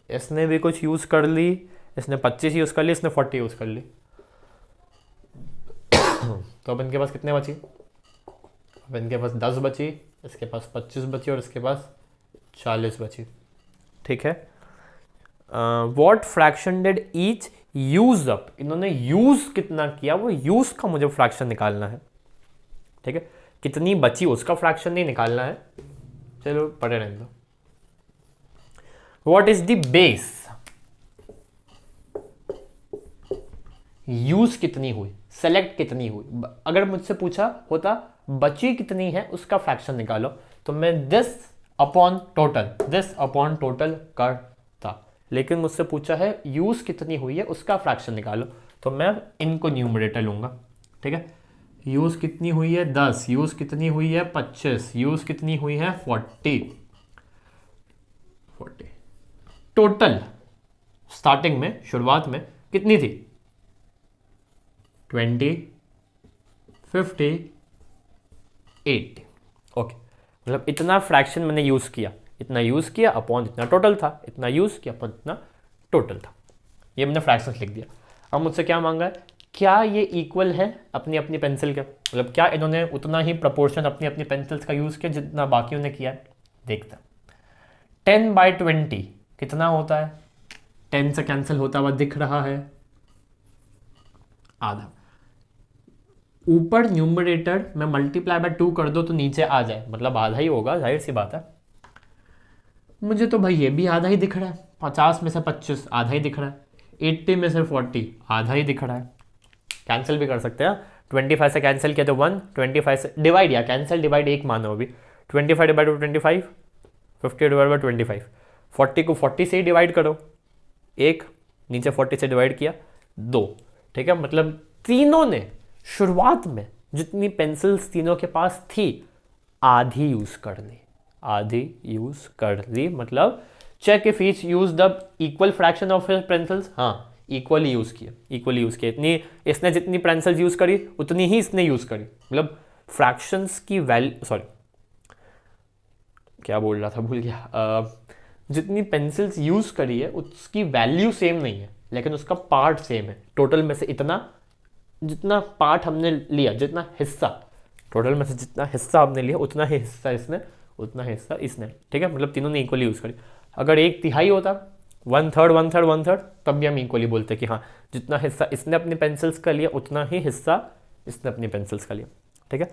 इसने भी कुछ यूज कर ली, इसने 25 यूज कर ली, इसने 40 यूज कर ली। तो अब इनके पास कितने बची? अब इनके पास 10 बची, इसके पास 25 बची और इसके पास 40 बची, ठीक है। What fraction did each use up, इन्होंने यूज कितना किया, वो यूज का मुझे फ्रैक्शन निकालना है, ठीक है। कितनी बची उसका फ्रैक्शन नहीं निकालना है, चलो पढ़े रहने दो। What is the base, use कितनी हुई, सेलेक्ट कितनी हुई। अगर मुझसे पूछा होता बची कितनी है उसका फ्रैक्शन निकालो, तो मैं दिस अपॉन टोटल करता, लेकिन मुझसे पूछा है यूज कितनी हुई है उसका फ्रैक्शन निकालो, तो मैं इनको न्यूमरेटर लूंगा, ठीक है। यूज कितनी हुई है 10, यूज कितनी हुई है 25, यूज कितनी हुई है 40। टोटल स्टार्टिंग में, शुरुआत में कितनी थी? 20 50 80, ओके। मतलब इतना फ्रैक्शन मैंने यूज़ किया, इतना यूज़ किया अपॉन इतना टोटल था, इतना यूज़ किया अपॉन इतना टोटल था, ये मैंने फ्रैक्शंस लिख दिया। अब मुझसे क्या मांगा है, क्या ये इक्वल है अपनी अपनी पेंसिल के, मतलब क्या इन्होंने उतना ही प्रपोर्शन अपनी अपनी पेंसिल्स का यूज़ किया जितना बाकियों ने किया है। देखते हैं 10/20 कितना होता है, 10 से कैंसिल होता हुआ दिख रहा है, आधा। ऊपर न्यूमरेटर में मल्टीप्लाई बाय 2 कर दो तो नीचे आ जाए, मतलब आधा ही होगा, जाहिर सी बात है। मुझे तो भाई ये भी आधा ही दिख रहा है, 50 में से 25 आधा ही दिख रहा है, 80 में से 40 आधा ही दिख रहा है। कैंसिल भी कर सकते हैं, 25 से कैंसिल किया तो 1, 25 से डिवाइड, या कैंसिल डिवाइड एक मानो अभी, 25 डिवाइड बाई 25, 50 डिवाइड बाई 25, 40 को 40 से ही डिवाइड करो, 1 नीचे 40 से डिवाइड किया 2, ठीक है। मतलब तीनों ने शुरुआत में जितनी पेंसिल्स तीनों के पास थी आधी यूज कर ली, आधी यूज कर ली। मतलब check if each use the equal fraction of his pencils, हाँ इक्वली यूज किया, इक्वली यूज किया। इतनी इसने जितनी पेंसिल्स यूज करी उतनी ही इसने यूज करी, मतलब फ्रैक्शंस की वैल्यू, सॉरी क्या बोल रहा था भूल गया। जितनी पेंसिल्स यूज करी है उसकी वैल्यू सेम नहीं है, लेकिन उसका पार्ट सेम है। टोटल में से इतना, जितना पार्ट हमने लिया, जितना हिस्सा, टोटल में से जितना हिस्सा हमने लिया उतना ही हिस्सा इसने, उतना ही हिस्सा इसने, ठीक है। मतलब तीनों ने इक्वली यूज़ करी। अगर 1/3 होता, 1/3 1/3 1/3, तब भी हम इक्वली बोलते कि हाँ जितना हिस्सा इसने अपनी पेंसिल्स का लिया उतना ही हिस्सा इसने अपनी पेंसिल्स का लिया, ठीक है।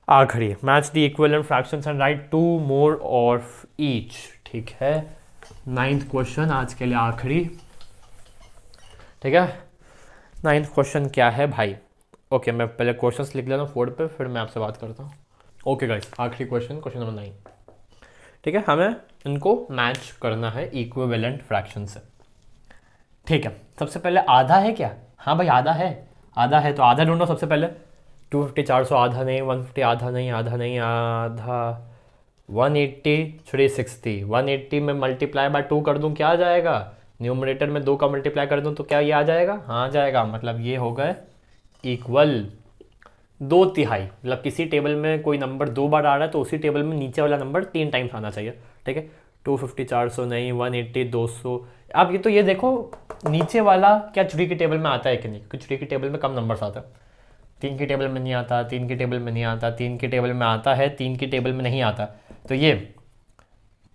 आखिरी, match the equivalent fractions and right 2 more of each, ठीक है। 9th क्वेश्चन आज के लिए आखिरी, ठीक है। 9th क्वेश्चन क्या है भाई? ओके मैं पहले क्वेश्चंस लिख लेता हूँ 4 पे, फिर मैं आपसे बात करता हूँ। ओके गाइस, आखिरी क्वेश्चन, क्वेश्चन नंबर 9, ठीक है। हमें इनको मैच करना है इक्विवेलेंट फ्रैक्शन से, ठीक है। सबसे पहले आधा है क्या? हाँ भाई आधा है, आधा है तो आधा ढूंढो सबसे पहले। 250 400 आधा नहीं, 150 आधा नहीं, आधा नहीं, आधा 180 360, 180 में मल्टीप्लाई बाय 2 कर दूँ क्या आ जाएगा? न्यूमरेटर में 2 का मल्टीप्लाई कर दूं तो क्या ये आ जाएगा? हाँ आ जाएगा। मतलब ये हो गए इक्वल 2/3। मतलब किसी टेबल में कोई नंबर 2 बार आ रहा है तो उसी टेबल में नीचे वाला नंबर 3 टाइम्स आना चाहिए, ठीक है। 250 400 नहीं, 180 200। आप ये तो ये देखो नीचे वाला क्या चुरी की टेबल में आता है कि नहीं, क्योंकि चुरी की टेबल में कम नंबर्स आता है। 3 की टेबल में नहीं आता, 3 की टेबल में नहीं आता, 3 की टेबल में आता है, 3 की टेबल में नहीं आता। तो ये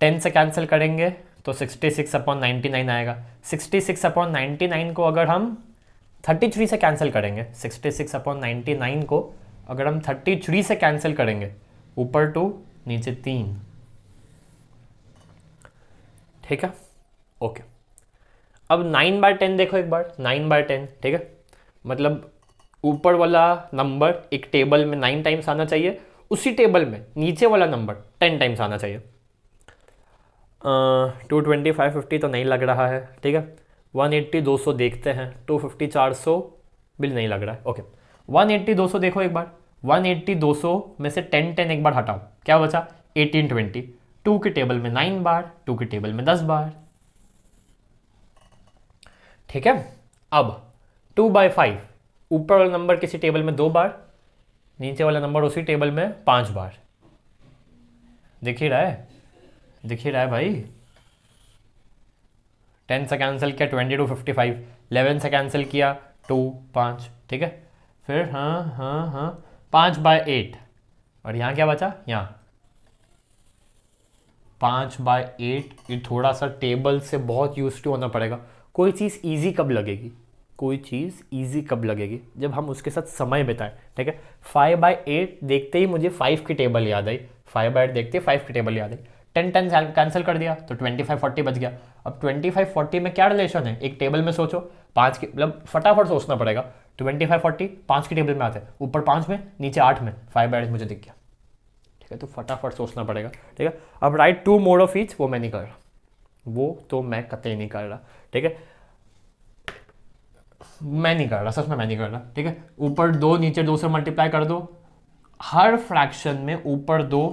10 से कैंसिल करेंगे तो 66/99 आएगा। 66/99 को अगर हम 33 से कैंसिल करेंगे, 66/99 को अगर हम 33 से कैंसिल करेंगे, ऊपर 2 नीचे 3, ठीक है। ओके अब 9/10 देखो एक बार, 9/10, ठीक है। मतलब ऊपर वाला नंबर एक टेबल में 9 टाइम्स आना चाहिए, उसी टेबल में नीचे वाला नंबर 10 टाइम्स आना चाहिए। 220 550 तो नहीं लग रहा है, ठीक है। 180 200 देखते हैं, 250 400 बिल नहीं लग रहा है, ओके। 180 200 देखो एक बार, 180 200 में से 10 10 एक बार हटाओ, क्या बचा 18 20, 2 के टेबल में 9 बार, 2 के टेबल में 10 बार, ठीक है। अब 2/5, ऊपर वाला नंबर किसी टेबल में 2 बार, नीचे वाला नंबर उसी टेबल में 5 बार, दिख ही रहा है, दिख ही रहा है भाई। 10 से कैंसिल किया 22 55, 11 से कैंसिल किया 2 5, ठीक है। फिर हाँ 5/8, और यहाँ क्या बचा, यहाँ 5/8। ये थोड़ा सा टेबल से बहुत यूज टू होना पड़ेगा। कोई चीज़ ईजी कब लगेगी, कोई चीज़ ईजी कब लगेगी, जब हम उसके साथ समय बिताएं, ठीक है। 5/8 देखते ही मुझे 5 की टेबल याद आई, 5/8 देखते ही 5 की टेबल याद आई, 10 10 कैंसिल कर दिया तो 25 40 बच गया। अब 25 40 में क्या रिलेशन है, एक टेबल में सोचो, 5 की, मतलब फटाफट सोचना पड़ेगा। 25 40 5 की टेबल में आते हैं, ऊपर 5 में नीचे 8 में, 5/8 मुझे दिख गया, ठीक है। तो फटाफट सोचना पड़ेगा, ठीक है। अब राइट 2 मोड ऑफ ईच, वो मैं नहीं कर रहा, वो तो मैं कतई नहीं कर रहा, ठीक है। मैं नहीं कर रहा, सच में मैं नहीं कर रहा, ठीक है। ऊपर 2 नीचे 2 से मल्टीप्लाई कर दो, हर फ्रैक्शन में ऊपर 2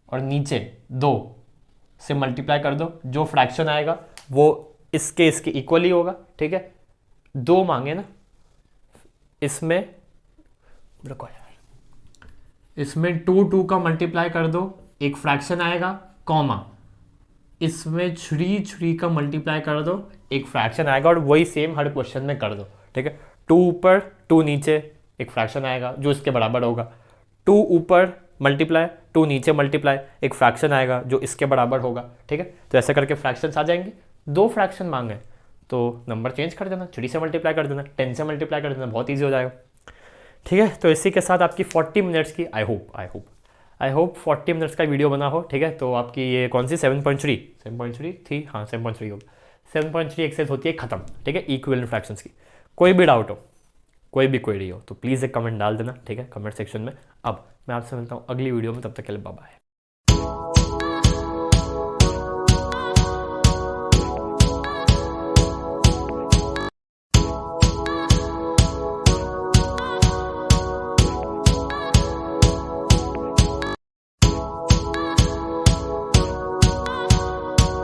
और नीचे 2 से मल्टीप्लाई कर दो, जो फ्रैक्शन आएगा वो इसके इक्वली होगा, ठीक है। 2 मांगे ना, इसमें रुको यार, इसमें 2 2 का मल्टीप्लाई कर दो, एक फ्रैक्शन आएगा, कॉमा, इसमें 3 3 का मल्टीप्लाई कर दो, एक फ्रैक्शन आएगा, और वही सेम हर क्वेश्चन में कर दो, ठीक है। 2 ऊपर 2 नीचे, एक फ्रैक्शन आएगा जो इसके बराबर होगा, 2 ऊपर मल्टीप्लाई 2 नीचे मल्टीप्लाई, एक फ्रैक्शन आएगा जो इसके बराबर होगा, ठीक है। तो ऐसे करके फ्रैक्शंस आ जाएंगे। 2 फ्रैक्शन मांगे तो नंबर चेंज कर देना, 3 से मल्टीप्लाई कर देना, 10 से मल्टीप्लाई कर देना, बहुत ईजी हो जाएगा, ठीक है। तो इसी के साथ आपकी 40 मिनट्स की आई होप 40 मिनट्स का वीडियो बना हो, ठीक है। तो आपकी ये कौन सी 7.3 थी, हाँ 7.3 होगी, 7.3 एक्सेस होती है खत्म, ठीक है, इक्विवेलेंट फ्रैक्शंस की। कोई भी डाउट हो, कोई भी क्वेरी हो तो प्लीज़ एक कमेंट डाल देना, ठीक है, कमेंट सेक्शन में। अब मैं आपसे मिलता हूँ अगली वीडियो में, तब तक के लिए बाय बाय।